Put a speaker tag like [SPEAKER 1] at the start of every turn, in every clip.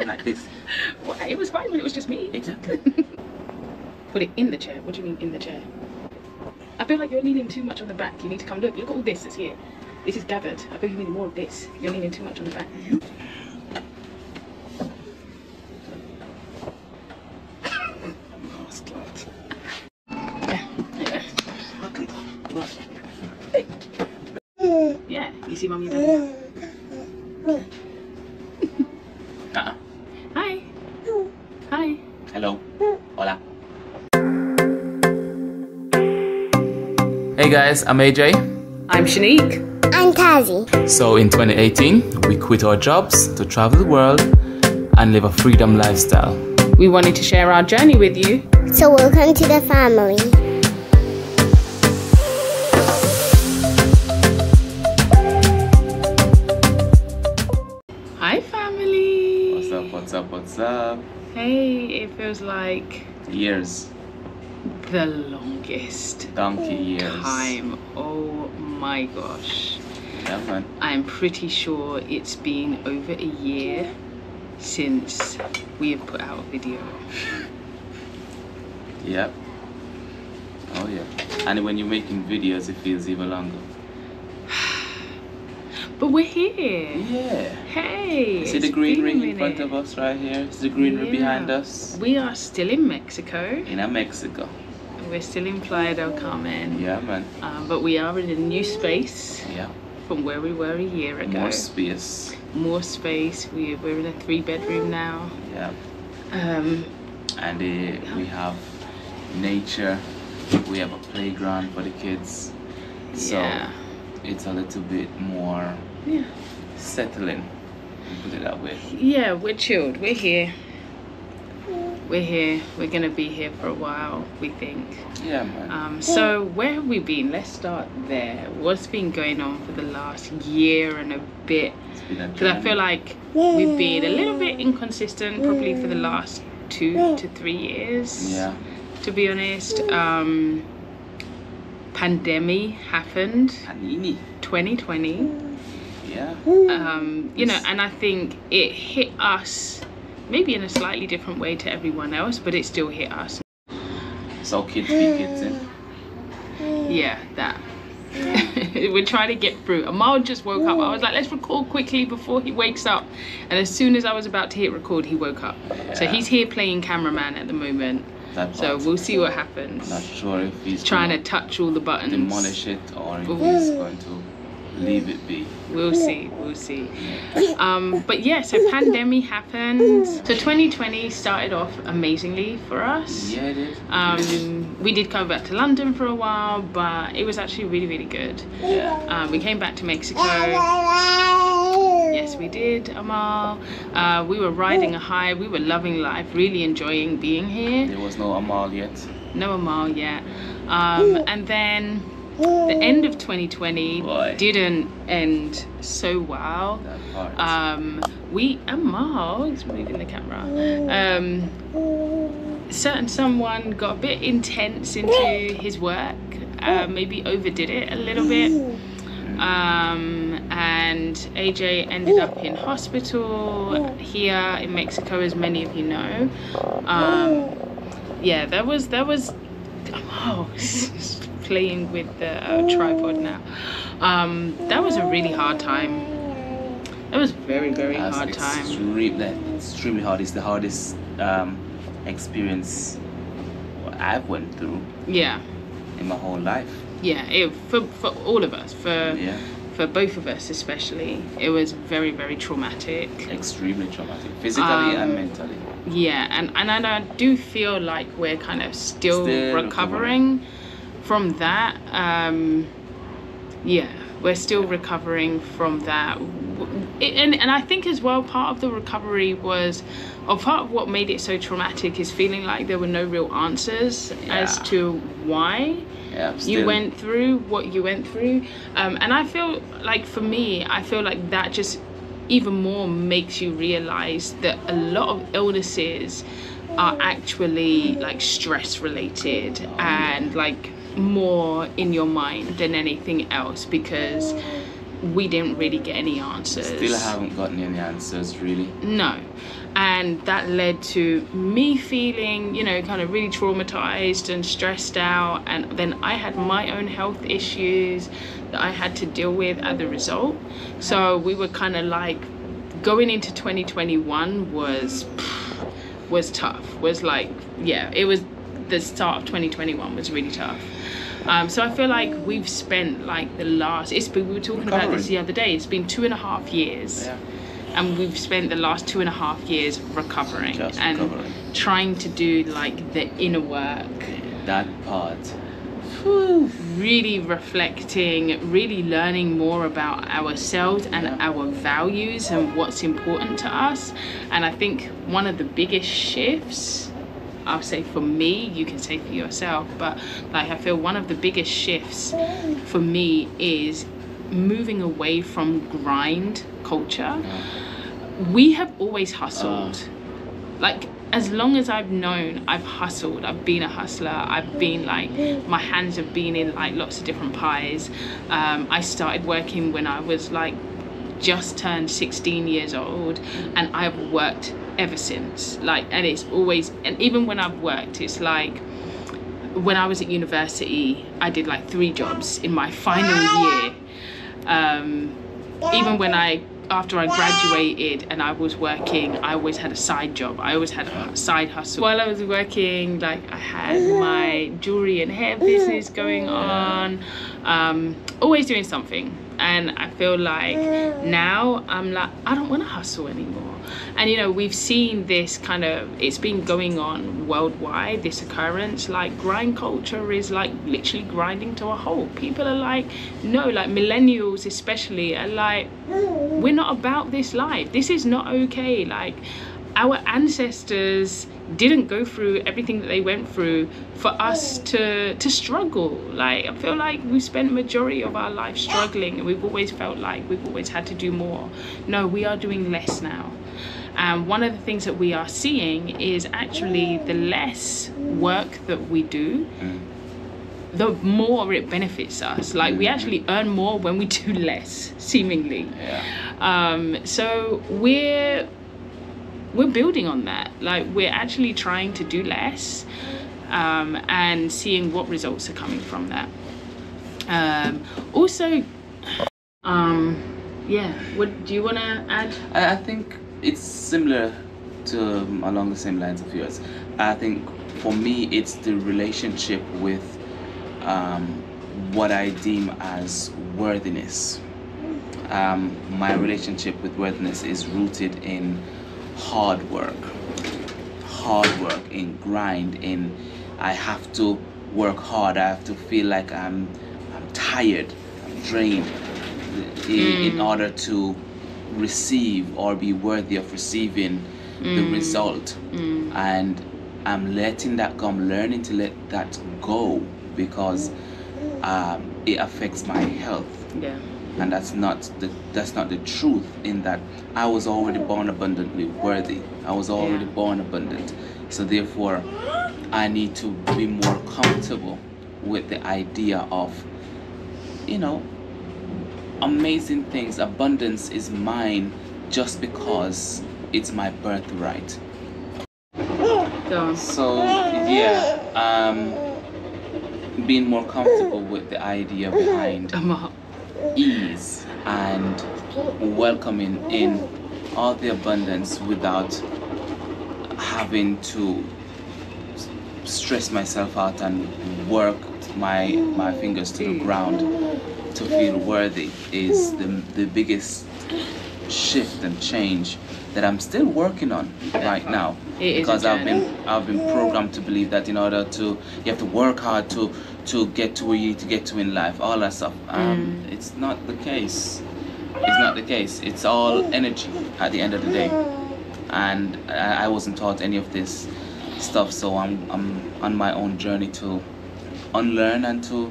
[SPEAKER 1] Like this.
[SPEAKER 2] Well, it was fine when it was just me.
[SPEAKER 1] Exactly.
[SPEAKER 2] Put it in the chair. What do you mean in the chair? I feel like you're leaning too much on the back. You need to come look. Look at all this that's here. This is gathered. I feel you need more of this. You're leaning too much on the back. Yeah, you see mommy there? Hi. Hi.
[SPEAKER 1] Hello. Hola. Hey guys, I'm AJ.
[SPEAKER 2] I'm Shanique.
[SPEAKER 3] I'm Tazi.
[SPEAKER 1] So in 2018, we quit our jobs to travel the world and live a freedom lifestyle.
[SPEAKER 2] We wanted to share our journey with you.
[SPEAKER 3] So welcome to the family.
[SPEAKER 2] Hi family.
[SPEAKER 1] What's up, what's up, what's up?
[SPEAKER 2] Hey, it feels like
[SPEAKER 1] Years.
[SPEAKER 2] the longest
[SPEAKER 1] Donkey years.
[SPEAKER 2] time. Oh my gosh.
[SPEAKER 1] Yeah, man.
[SPEAKER 2] I'm pretty sure it's been over a year since we have put out a video.
[SPEAKER 1] Yep. Oh yeah. And when you're making videos, it feels even longer.
[SPEAKER 2] But we're here.
[SPEAKER 1] Yeah.
[SPEAKER 2] Hey.
[SPEAKER 1] See the greenery in front of us right here? See the greenery behind us?
[SPEAKER 2] We are still in Mexico.
[SPEAKER 1] In Mexico.
[SPEAKER 2] We're still in Playa del Carmen.
[SPEAKER 1] Yeah, man.
[SPEAKER 2] But we are in a new space.
[SPEAKER 1] Yeah.
[SPEAKER 2] From where we were a year ago.
[SPEAKER 1] More space.
[SPEAKER 2] More space. We're in a 3-bedroom now.
[SPEAKER 1] Yeah. And we have nature. We have a playground for the kids. So
[SPEAKER 2] Yeah.
[SPEAKER 1] it's a little bit more settling. Put it that way.
[SPEAKER 2] Yeah, we're chilled. We're here. We're here. We're gonna be here for a while, we think.
[SPEAKER 1] Yeah, man.
[SPEAKER 2] So where have we been? Let's start there. What's been going on for the last year and a bit?
[SPEAKER 1] It's been a
[SPEAKER 2] Because I feel like we've been a little bit inconsistent probably for the last 2 to 3 years.
[SPEAKER 1] Yeah.
[SPEAKER 2] To be honest. Pandemic happened.
[SPEAKER 1] Panini.
[SPEAKER 2] 2020.
[SPEAKER 1] Yeah.
[SPEAKER 2] You know, and I think it hit us maybe in a slightly different way to everyone else, but it still hit us.
[SPEAKER 1] So kids be kids, eh?
[SPEAKER 2] Yeah, that. We're trying to get through. Amal just woke up. I was like, let's record quickly before he wakes up. And as soon as I was about to hit record, he woke up.
[SPEAKER 1] Yeah.
[SPEAKER 2] So he's here playing cameraman at the moment. So we'll see what happens.
[SPEAKER 1] Not sure if he's
[SPEAKER 2] trying to touch all the buttons.
[SPEAKER 1] demolish it or if he's going to leave it be.
[SPEAKER 2] We'll see, we'll see. But yeah, so pandemic happened. So 2020 started off amazingly for us.
[SPEAKER 1] Yeah, it did.
[SPEAKER 2] We did come back to London for a while, but it was actually really, really good.
[SPEAKER 1] Yeah.
[SPEAKER 2] We came back to Mexico. Yes, we did, Amal. We were riding a high. We were loving life, really enjoying being here.
[SPEAKER 1] There was no Amal yet.
[SPEAKER 2] No Amal yet. And then the end of 2020 didn't end so well.
[SPEAKER 1] That part.
[SPEAKER 2] Amal is moving the camera. Someone got a bit intense into his work, maybe overdid it a little bit. And AJ ended up in hospital here in Mexico, as many of you know. Yeah, that was playing with the tripod now. That was a really hard time. That was very, very hard time.
[SPEAKER 1] Extremely hard. It's the hardest experience I've went through.
[SPEAKER 2] Yeah.
[SPEAKER 1] In my whole life.
[SPEAKER 2] Yeah, for all of us, for both of us especially, it was very, very traumatic.
[SPEAKER 1] Extremely traumatic, physically and mentally.
[SPEAKER 2] Yeah, and I do feel like we're kind of still recovering from that. Yeah, we're still recovering from that. And I think as well, part of the recovery was, or part of what made it so traumatic is feeling like there were no real answers as to why you went through what you went through. And I feel like, for me, I feel like that just even more makes you realize that a lot of illnesses are actually like stress related and like more in your mind than anything else, because we didn't really get any answers.
[SPEAKER 1] Still haven't gotten any answers, really.
[SPEAKER 2] No. And that led to me feeling, you know, kind of really traumatized and stressed out. And then I had my own health issues that I had to deal with as a result. So we were kind of like, going into 2021 was tough. Was like, yeah, it was, the start of 2021 was really tough. So I feel like we've spent like the last, we were talking about this the other day, it's been 2.5 years. Yeah. And we've spent the last 2.5 years recovering and trying to do like the inner work.
[SPEAKER 1] That part.
[SPEAKER 2] Really reflecting, really learning more about ourselves and our values and what's important to us. And I think one of the biggest shifts, I'll say for me, you can say for yourself, but like I feel one of the biggest shifts for me is moving away from grind culture. We have always hustled. Like, as long as I've known, I've hustled. I've been a hustler. I've been like, my hands have been in like lots of different pies. I started working when I was like just turned 16 years old, and I've worked ever since. Like, and it's always, and even when I've worked, it's like, when I was at university, I did like 3 jobs in my final year. Even when after I graduated and I was working, I always had a side job. I always had a side hustle. While I was working, like I had my jewelry and hair business going on, always doing something. And I feel like now I'm like, I don't want to hustle anymore. And you know, we've seen this kind of, it's been going on worldwide, this occurrence, like grind culture is like literally grinding to a halt. People are like, no, like millennials especially are like, we're not about this life. This is not okay. Like, our ancestors didn't go through everything that they went through for us to struggle. Like, I feel like we spent majority of our life struggling, and we've always felt like we've always had to do more. No, we are doing less now. And one of the things that we are seeing is actually the less work that we do, the more it benefits us. Like, we actually earn more when we do less, seemingly. So we're building on that. Like, we're actually trying to do less, and seeing what results are coming from that. Also, yeah, what do you want to add?
[SPEAKER 1] I think it's similar to along the same lines of yours. I think for me, it's the relationship with what I deem as worthiness. My relationship with worthiness is rooted in hard work, in grind, in I have to work hard. I have to feel like I'm tired, I'm drained, in order to receive or be worthy of receiving the result. And I'm letting that go. I'm learning to let that go, because it affects my health. And that's not the truth, in that I was already born abundantly worthy. I was already born abundant. So therefore, I need to be more comfortable with the idea of, you know, amazing things. Abundance is mine just because it's my birthright. So yeah, being more comfortable with the idea behind ease and welcoming in all the abundance without having to stress myself out and work my fingers to the ground to feel worthy is the biggest shift and change that I'm still working on right now, because I've been programmed to believe that in order to, you have to work hard to get to where you need to get to in life, all that stuff. It's not the case. It's not the case. It's all energy at the end of the day, and I wasn't taught any of this stuff, so I'm on my own journey to unlearn and to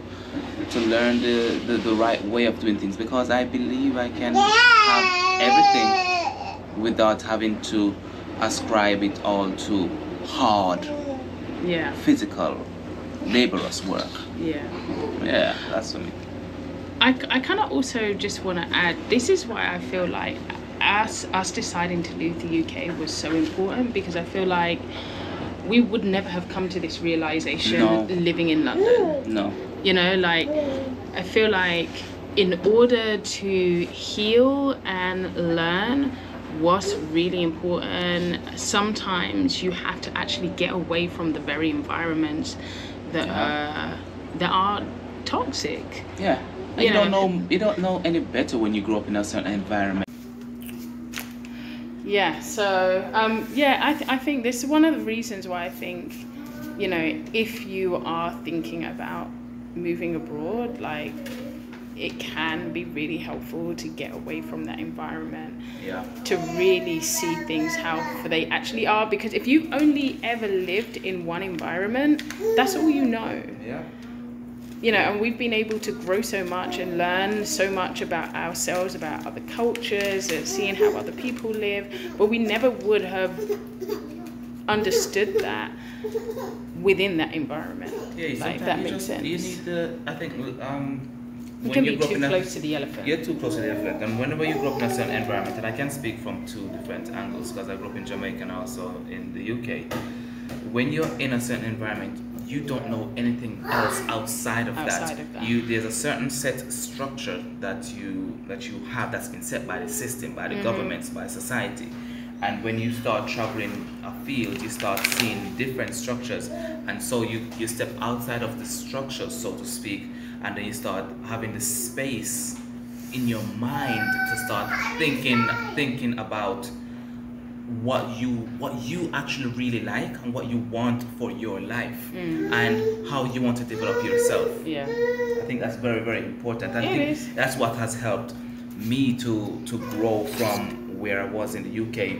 [SPEAKER 1] learn the right way of doing things, because I believe I can have everything without having to ascribe it all to hard, physical, laborious work. Yeah, that's for me.
[SPEAKER 2] I kind of also just want to add, this is why I feel like us deciding to leave the UK was so important, because I feel like we would never have come to this realization living in London.
[SPEAKER 1] No.
[SPEAKER 2] You know, like, I feel like in order to heal and learn what's really important, sometimes you have to actually get away from the very environments that are toxic.
[SPEAKER 1] Yeah. You don't know any better when you grow up in a certain environment.
[SPEAKER 2] Yeah, so I think this is one of the reasons why I think, you know, if you are thinking about moving abroad, like, it can be really helpful to get away from that environment, to really see things how they actually are, because if you've only ever lived in one environment, that's all you know. You know, and we've been able to grow so much and learn so much about ourselves, about other cultures, and seeing how other people live, but we never would have understood that within that environment. Like, that makes sense.
[SPEAKER 1] You need the, I think,
[SPEAKER 2] you can be too close to the elephant.
[SPEAKER 1] You're too close to the elephant. And whenever you grow up in a certain environment, and I can speak from two different angles, because I grew up in Jamaica and also in the UK. When you're in a certain environment, you don't know anything else outside of that. There's a certain set structure that you have that's been set by the system, by the governments, by society. And when you start traveling afield, you start seeing different structures, and so you step outside of the structure, so to speak, and then you start having the space in your mind to start thinking about what you actually really like and what you want for your life and how you want to develop yourself. I think that's very, very important. I think that's what has helped me to grow from where I was in the UK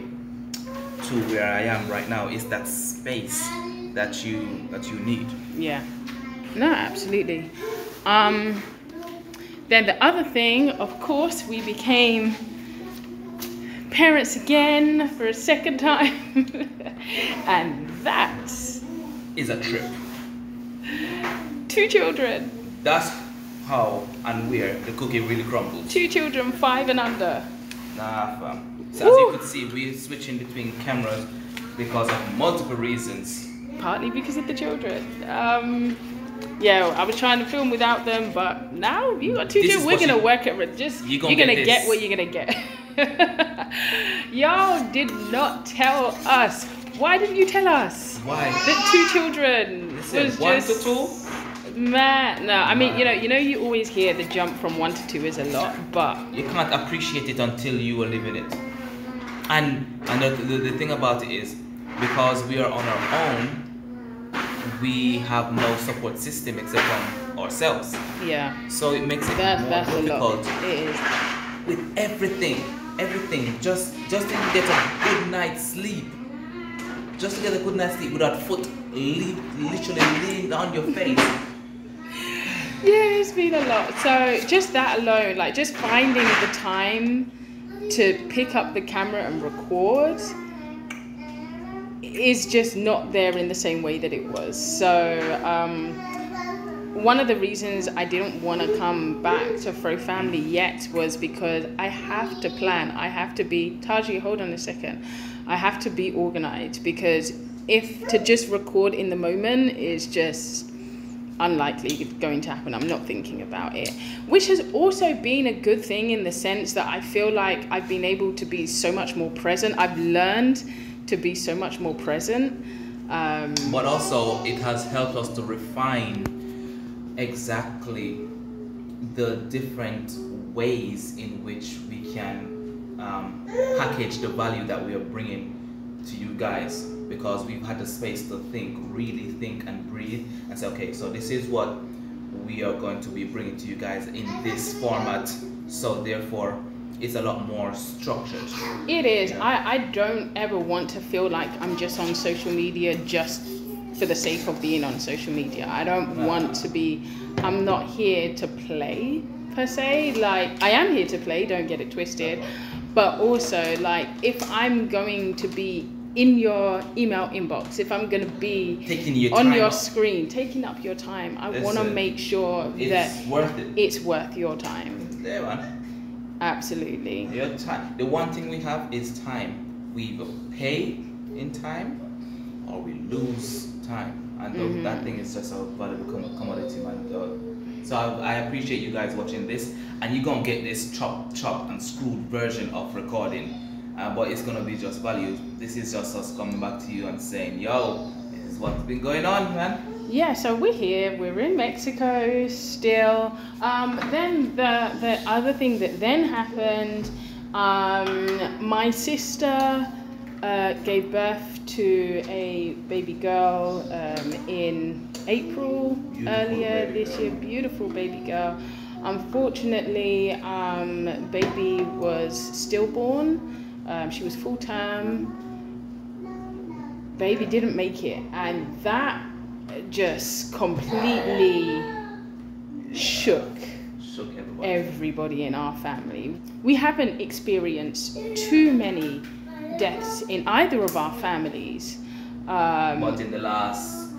[SPEAKER 1] to where I am right now, is that space that you need.
[SPEAKER 2] No, absolutely. Then the other thing, of course, we became parents again for a second time. And that
[SPEAKER 1] is a trip.
[SPEAKER 2] 2 children.
[SPEAKER 1] That's how and where the cookie really crumbles.
[SPEAKER 2] 2 children, 5 and under.
[SPEAKER 1] Nah, fam. So as you could see, we're switching between cameras because of multiple reasons.
[SPEAKER 2] Partly because of the children. I was trying to film without them, but now you got 2 children. We're gonna work it. You're gonna get what you're gonna get. Y'all did not tell us. Why didn't you tell us?
[SPEAKER 1] Why?
[SPEAKER 2] The 2 children was just
[SPEAKER 1] 1 to 2.
[SPEAKER 2] Man, no. I mean, you always hear the jump from 1 to 2 is a lot, but
[SPEAKER 1] you can't appreciate it until you are living it. And the thing about it is, because we are on our own, we have no support system except from ourselves. So it makes it more difficult.
[SPEAKER 2] It is.
[SPEAKER 1] With everything, just to get a good night's sleep. Just to get a good night's sleep without foot literally laying on your face.
[SPEAKER 2] It's been a lot. So just that alone, like just finding the time to pick up the camera and record is just not there in the same way that it was. So one of the reasons I didn't want to come back to FroFamily yet was because I have to plan. I have to be, Taji, hold on a second. I have to be organized, because if to just record in the moment is just unlikely going to happen. I'm not thinking about it, which has also been a good thing in the sense that I feel like I've been able to be so much more present. I've learned to be so much more present.
[SPEAKER 1] But also it has helped us to refine exactly the different ways in which we can package the value that we are bringing to you guys, because we've had the space to really think and breathe and say, okay, so this is what we are going to be bringing to you guys in this format, so therefore it's a lot more structured.
[SPEAKER 2] It is. I don't ever want to feel like I'm just on social media just for the sake of being on social media. I don't want to be, I'm not here to play per se. Like, I am here to play, don't get it twisted, but also like if I'm going to be in your email inbox, if I'm going to be on your screen, taking up your time, I want to make sure that
[SPEAKER 1] worth it.
[SPEAKER 2] It's worth your time.
[SPEAKER 1] There, man.
[SPEAKER 2] Absolutely.
[SPEAKER 1] Your time. The one thing we have is time. We either pay in time or we lose time, and that thing is just a valuable commodity, man. So I appreciate you guys watching this, and you're gonna get this chopped and screwed version of recording, but it's gonna be just value. This is just us coming back to you and saying, yo, this is what's been going on, man.
[SPEAKER 2] Yeah, so we're here, we're in Mexico still. Then the other thing that then happened, my sister gave birth to a baby girl in April earlier this year. Beautiful baby girl. Unfortunately, baby was stillborn. She was full term. Baby didn't make it, and that just completely shook everybody in our family. We haven't experienced too many deaths in either of our families.
[SPEAKER 1] But in the last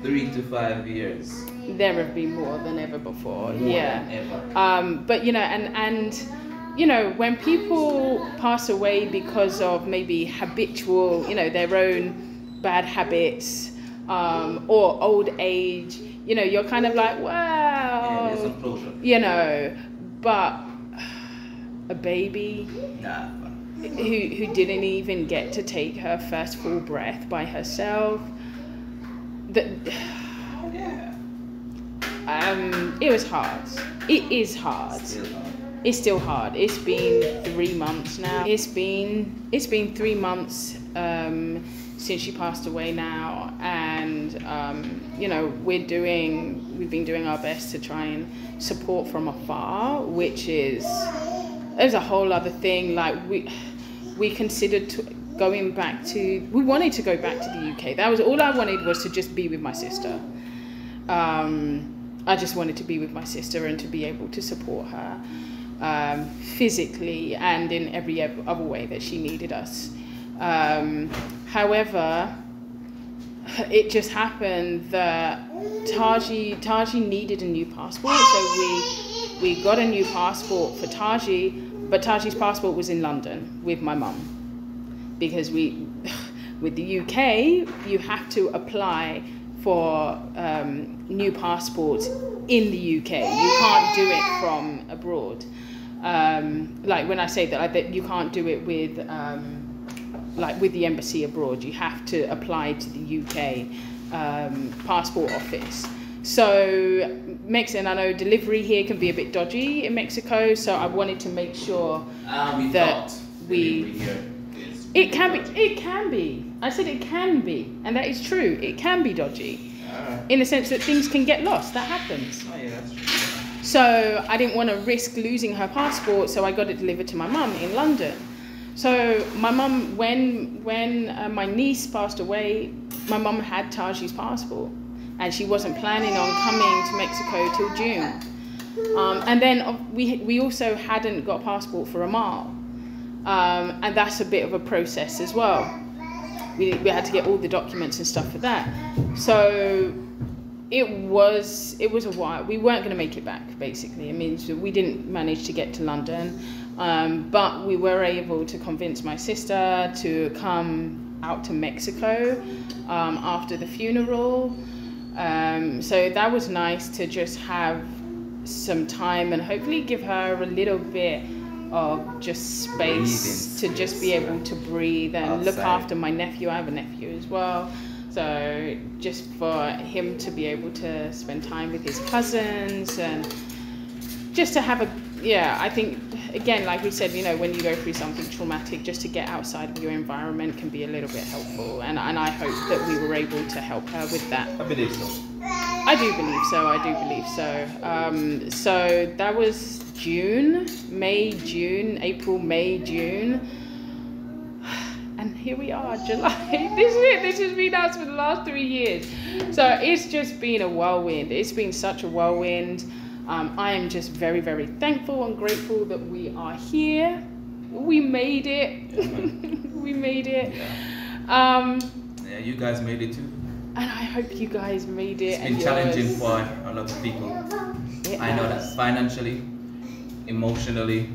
[SPEAKER 1] 3 to 5 years,
[SPEAKER 2] there have been more than ever before.
[SPEAKER 1] More than ever.
[SPEAKER 2] But you know, and you know, when people pass away because of maybe habitual, you know, their own bad habits, or old age, you know, you're kind of like, wow,
[SPEAKER 1] there's some closure.
[SPEAKER 2] You know, but a baby who didn't even get to take her first full breath by herself, it was hard. It is hard. It's still hard. It's been 3 months now. It's been 3 months since she passed away now, and you know, we've been doing our best to try and support from afar, which is a whole other thing. Like we considered going back to. We wanted to go back to the UK. That was all I wanted, was to just be with my sister. I just wanted to be with my sister and to be able to support her physically and in every other way that she needed us. However, it just happened that Taji needed a new passport, so we got a new passport for Taji, but Taji's passport was in London with my mum, because with the UK you have to apply for new passports in the UK. You can't do it from abroad. Like when I say that, you can't do it with like with the embassy abroad. You have to apply to the UK passport office. So Mexican, I know delivery here can be a bit dodgy in Mexico, so I wanted to make sure that it can be. I said it can be, and that is true. It can be dodgy, in the sense that things can get lost. That happens.
[SPEAKER 1] Oh yeah, that's true.
[SPEAKER 2] So I didn't want to risk losing her passport, so I got it delivered to my mum in London. So my mum, when my niece passed away, my mum had Taji's passport, and she wasn't planning on coming to Mexico till June. And then we also hadn't got a passport for Amal, and that's a bit of a process as well. We had to get all the documents and stuff for that. So it was a while. We weren't going to make it back, basically. I mean, so we didn't manage to get to London, but we were able to convince my sister to come out to Mexico after the funeral. So that was nice to just have some time and hopefully give her a little bit of just space to just be able to breathe and look after my nephew. I have a nephew as well. So just for him to be able to spend time with his cousins and just to have I think, again, like we said, you know, when you go through something traumatic, just to get outside of your environment can be a little bit helpful. And I hope that we were able to help her with that.
[SPEAKER 1] I believe so.
[SPEAKER 2] I do believe so. So that was April, May, June. And here we are, July. This has been us for the last 3 years. So it's just been a whirlwind. It's been such a whirlwind. I am just very, very thankful and grateful that we are here. We made it. We made it.
[SPEAKER 1] Yeah. You guys made it too.
[SPEAKER 2] And I hope you guys made it.
[SPEAKER 1] It's been challenging for a lot of people. I know that financially, emotionally,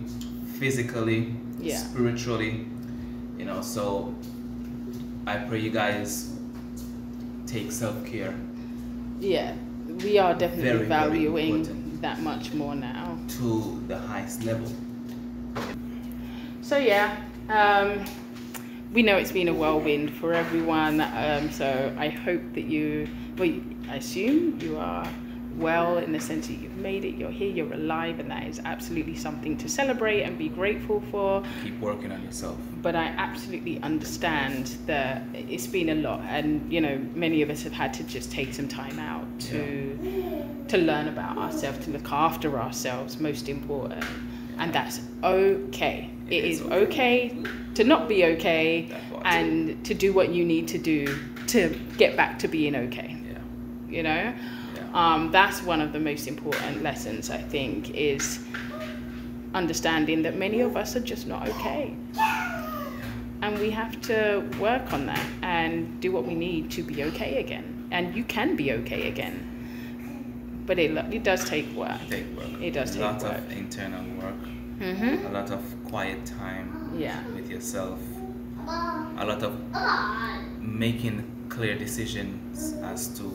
[SPEAKER 1] physically, spiritually, you know. So I pray you guys take self-care.
[SPEAKER 2] Yeah, we are definitely valuing
[SPEAKER 1] very
[SPEAKER 2] that much more now.
[SPEAKER 1] To the highest level.
[SPEAKER 2] So yeah, we know it's been a whirlwind for everyone. So I hope that I assume you are well, in the sense that you've made it, you're here, you're alive, and that is absolutely something to celebrate and be grateful for.
[SPEAKER 1] Keep working on yourself.
[SPEAKER 2] But I absolutely understand that it's been a lot, and you know, many of us have had to just take some time out to learn about ourselves, to look after ourselves, most important. And that's okay. It is okay to not be okay, and to do what you need to do to get back to being okay. You know? That's one of the most important lessons, I think, is understanding that many of us are just not okay. And we have to work on that and do what we need to be okay again. And you can be okay again. But it does take work. It does take work. A lot of
[SPEAKER 1] internal work. Mm-hmm. A lot of quiet time with yourself. A lot of making clear decisions as to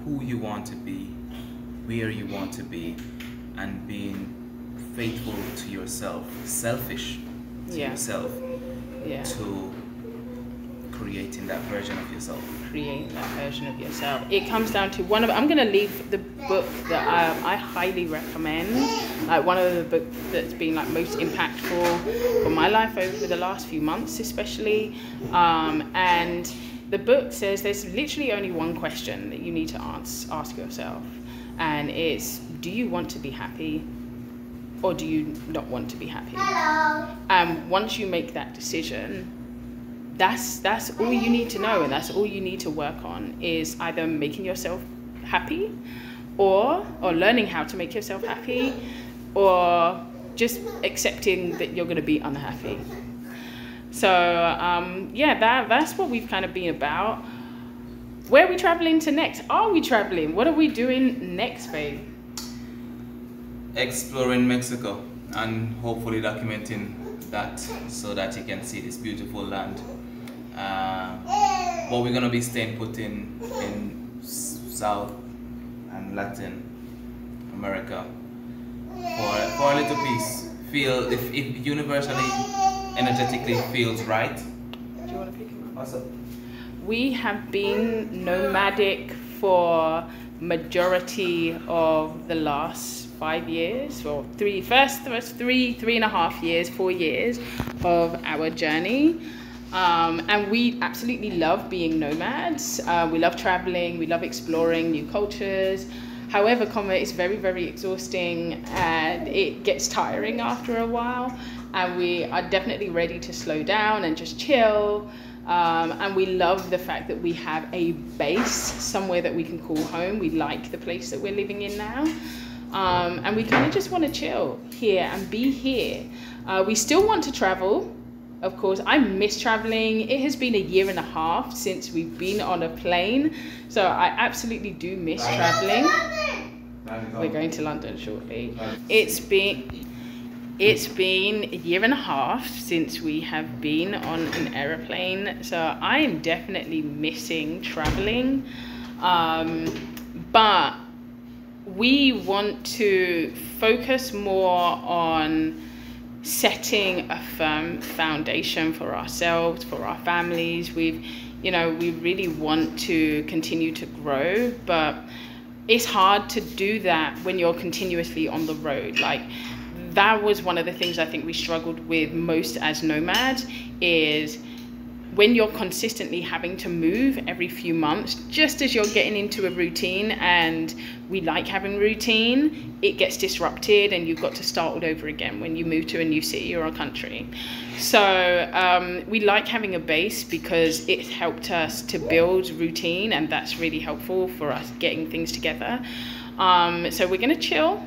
[SPEAKER 1] who you want to be, where you want to be, and being faithful to yourself, selfish to yourself, to creating that version of yourself.
[SPEAKER 2] It comes down to I'm going to leave the book that I highly recommend, like one of the books that's been like most impactful for my life over the last few months especially, and the book says there's literally only one question that you need to ask yourself, and it's, do you want to be happy, or do you not want to be happy? Once you make that decision, that's all you need to know, and that's all you need to work on, is either making yourself happy, or learning how to make yourself happy, or just accepting that you're going to be unhappy. So that's what we've kind of been about. Where are we traveling to next? Are we traveling? What are we doing next, babe?
[SPEAKER 1] Exploring Mexico, and hopefully documenting that so that you can see this beautiful land. But we're gonna be staying put in South and Latin America for a little piece. Feel if universally, energetically feels right.
[SPEAKER 2] Do you want to pick him up?
[SPEAKER 1] What's up?
[SPEAKER 2] We have been nomadic for majority of the last 5 years, or three and a half years, 4 years of our journey. And we absolutely love being nomads. We love traveling, we love exploring new cultures. However, it's very, very exhausting, and it gets tiring after a while. And we are definitely ready to slow down and just chill. And we love the fact that we have a base, somewhere that we can call home. We like the place that we're living in now. And we kind of just want to chill here and be here. We still want to travel. Of course, I miss traveling. It has been 1.5 years since we've been on a plane. So I absolutely do miss traveling. We're going to London shortly. It's been 1.5 years since we have been on an aeroplane. So I am definitely missing traveling. But we want to focus more on setting a firm foundation for ourselves, for our families. We really want to continue to grow, but it's hard to do that when you're continuously on the road. Like, that was one of the things I think we struggled with most as nomads, is when you're consistently having to move every few months, just as you're getting into a routine, and we like having routine, it gets disrupted and you've got to start all over again when you move to a new city or a country. So we like having a base because it helped us to build routine, and that's really helpful for us getting things together. So we're gonna chill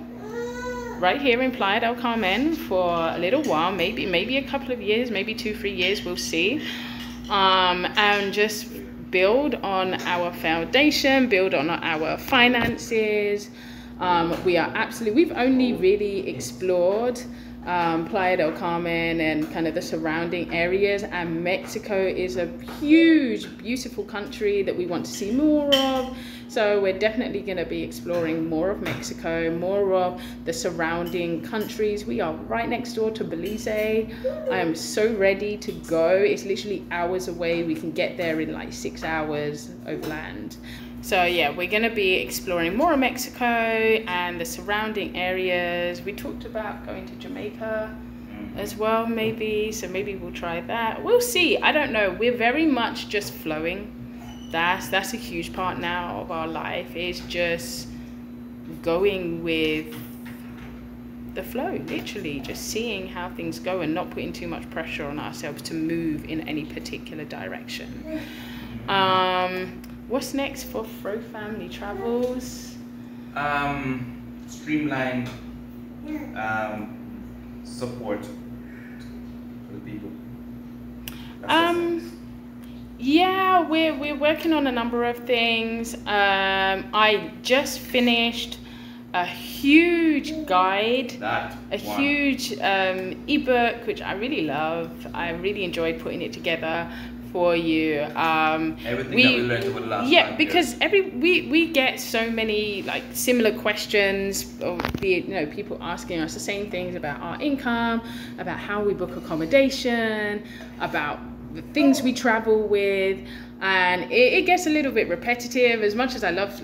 [SPEAKER 2] right here in Playa del Carmen for a little while, maybe a couple of years, maybe 2-3 years, we'll see. And just build on our foundation, build on our finances. We've only really explored Playa del Carmen and kind of the surrounding areas, and Mexico is a huge, beautiful country that we want to see more of. So we're definitely going to be exploring more of Mexico, more of the surrounding countries. We are right next door to Belize. I am so ready to go. It's literally hours away. We can get there in like 6 hours overland. So yeah, we're going to be exploring more of Mexico and the surrounding areas. We talked about going to Jamaica as well, maybe. So maybe we'll try that. We'll see. I don't know. We're very much just flowing. That's a huge part now of our life, is just going with the flow, literally just seeing how things go and not putting too much pressure on ourselves to move in any particular direction. What's next for FroFamilyTravels?
[SPEAKER 1] Streamline support for the people.
[SPEAKER 2] Yeah, we're working on a number of things. I just finished a huge guide, huge ebook, which I really love. I really enjoyed putting it together for you.
[SPEAKER 1] Everything that we learned over the last 5 years.
[SPEAKER 2] Because we get so many like similar questions, or be it, people asking us the same things about our income, about how we book accommodation, about the things we travel with, and it gets a little bit repetitive. As much as I love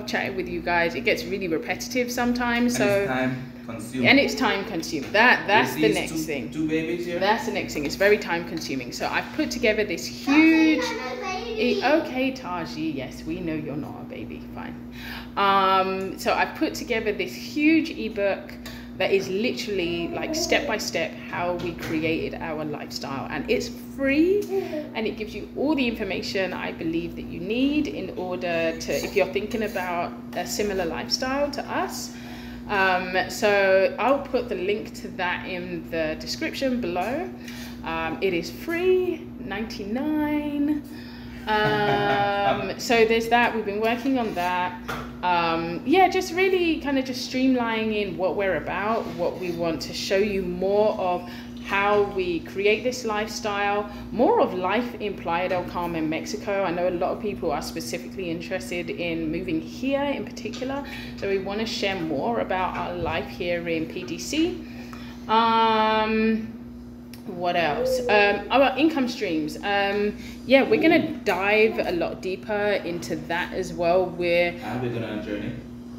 [SPEAKER 2] chatting with you guys, it gets really repetitive sometimes. And it's time consuming. That's the next thing.
[SPEAKER 1] Two babies here.
[SPEAKER 2] That's the next thing. It's very time consuming. So I've put together this huge. Okay, Taji. Yes, we know you're not a baby. Fine. So I've put together this huge ebook that is literally like step by step how we created our lifestyle, and it's free, and it gives you all the information I believe that you need in order to, if you're thinking about a similar lifestyle to us. So I'll put the link to that in the description below. It is free, $99. So there's that. We've been working on that. Yeah, just really kind of just streamlining what we're about, what we want to show you more of, how we create this lifestyle, more of life in Playa del Carmen, Mexico. I know a lot of people are specifically interested in moving here in particular, so we want to share more about our life here in PDC. What else? Our income streams. Yeah, we're gonna dive a lot deeper into that as well. We're going on a journey.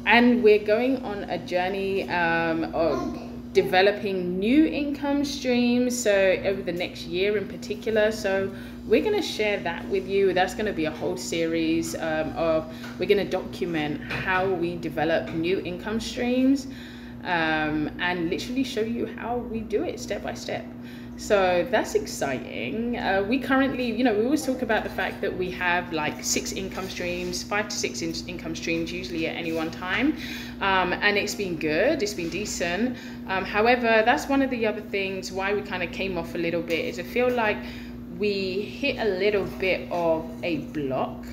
[SPEAKER 2] And we're going on a journey of developing new income streams, so over the next year in particular. So we're going to share that with you. That's going to be a whole series of, we're going to document how we develop new income streams, and literally show you how we do it step by step. So that's exciting. We currently, we always talk about the fact that we have like 6 income streams, 5 to 6 income streams usually at any one time. And it's been good, it's been decent. However, that's one of the other things why we kind of came off a little bit, is I feel like we hit a little bit of a block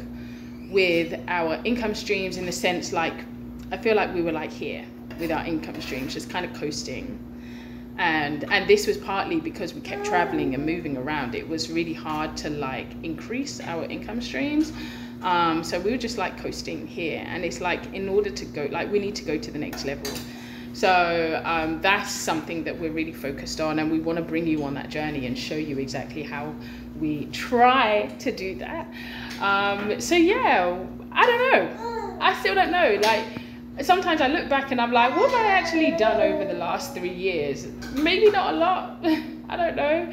[SPEAKER 2] with our income streams, in the sense like, I feel like we were like here with our income streams, just kind of coasting. And this was partly because we kept traveling and moving around. It was really hard to like increase our income streams. So we were just like coasting here, and it's like, in order to go, like, we need to go to the next level. So that's something that we're really focused on, and we want to bring you on that journey and show you exactly how we try to do that. So yeah, I don't know. I still don't know. Like, sometimes I look back and I'm like, what have I actually done over the last 3 years? Maybe not a lot. I don't know.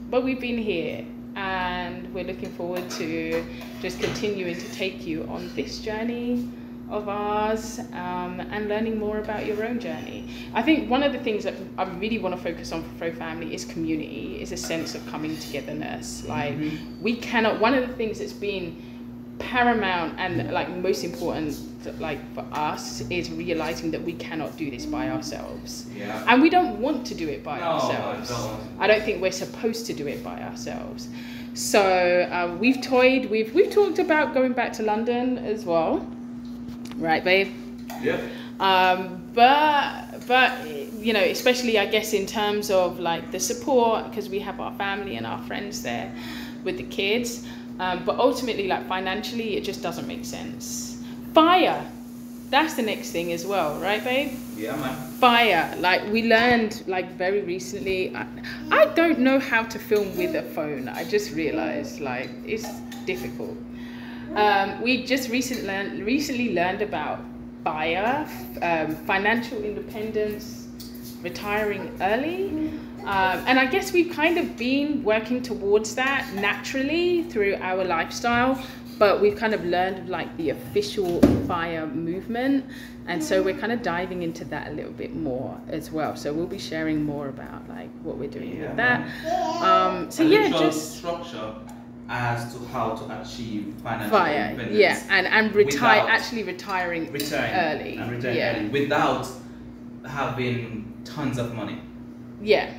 [SPEAKER 2] But we've been here, and we're looking forward to just continuing to take you on this journey of ours, and learning more about your own journey. I think one of the things that I really want to focus on for Fro Family is community, is a sense of coming togetherness. Like, we cannot, one of the things that's been paramount and like most important, like for us, is realizing that we cannot do this by ourselves. Yeah. And we don't want to do it by ourselves. I don't think we're supposed to do it by ourselves. So we've talked about going back to London as well, right, babe?
[SPEAKER 1] Yeah.
[SPEAKER 2] But you know, especially I guess in terms of like the support, because we have our family and our friends there with the kids, but ultimately like financially it just doesn't make sense. Fire, that's the next thing as well, right babe?
[SPEAKER 1] Yeah, man.
[SPEAKER 2] Fire, like we learned like very recently, I don't know how to film with a phone. I just realized like it's difficult. We just recently learned about FIRE, financial independence, retiring early, and I guess we've kind of been working towards that naturally through our lifestyle, but we've kind of learned like the official FIRE movement, and so we're kind of diving into that a little bit more as well. So we'll be sharing more about like what we're doing with that. So yeah, just
[SPEAKER 1] structure as to how to achieve financial
[SPEAKER 2] FIRE,
[SPEAKER 1] independence.
[SPEAKER 2] yeah, and retire,
[SPEAKER 1] without
[SPEAKER 2] actually retiring early,
[SPEAKER 1] early, without having tons of money.
[SPEAKER 2] Yeah,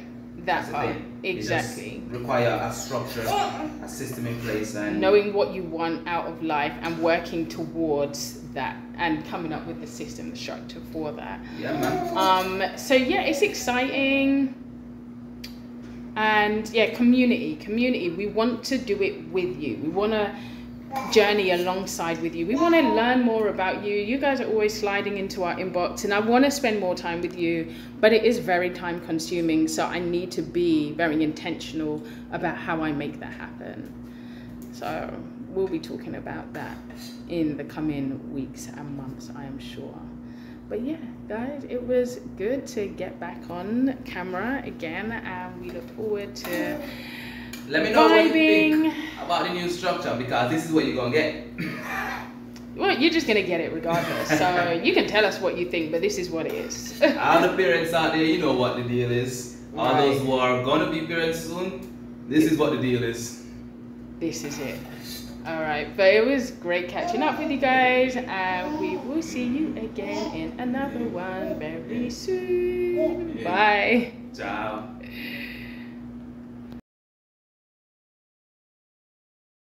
[SPEAKER 2] that
[SPEAKER 1] That's
[SPEAKER 2] part,
[SPEAKER 1] It
[SPEAKER 2] exactly.
[SPEAKER 1] just require a structure, a system in place, and
[SPEAKER 2] knowing what you want out of life and working towards that and coming up with the system, the structure for that.
[SPEAKER 1] Yeah, man.
[SPEAKER 2] So yeah, it's exciting. And yeah, community. We want to do it with you. We want to journey alongside with you. We want to learn more about you. You guys are always sliding into our inbox, and I want to spend more time with you, but it is very time consuming. So I need to be very intentional about how I make that happen. So we'll be talking about that in the coming weeks and months, I am sure. But yeah, guys, it was good to get back on camera again, and we look forward to
[SPEAKER 1] let me know what you
[SPEAKER 2] vibing
[SPEAKER 1] think about the new structure, because this is what you're gonna get.
[SPEAKER 2] Well, you're just gonna get it regardless. So you can tell us what you think, but this is what it is.
[SPEAKER 1] All the parents out there, you know what the deal is. All
[SPEAKER 2] Right.
[SPEAKER 1] those who are gonna be parents soon, this is what the deal is.
[SPEAKER 2] This is it. All right, but it was great catching up with you guys, and we will see you again in another one very soon. Bye.
[SPEAKER 1] Ciao.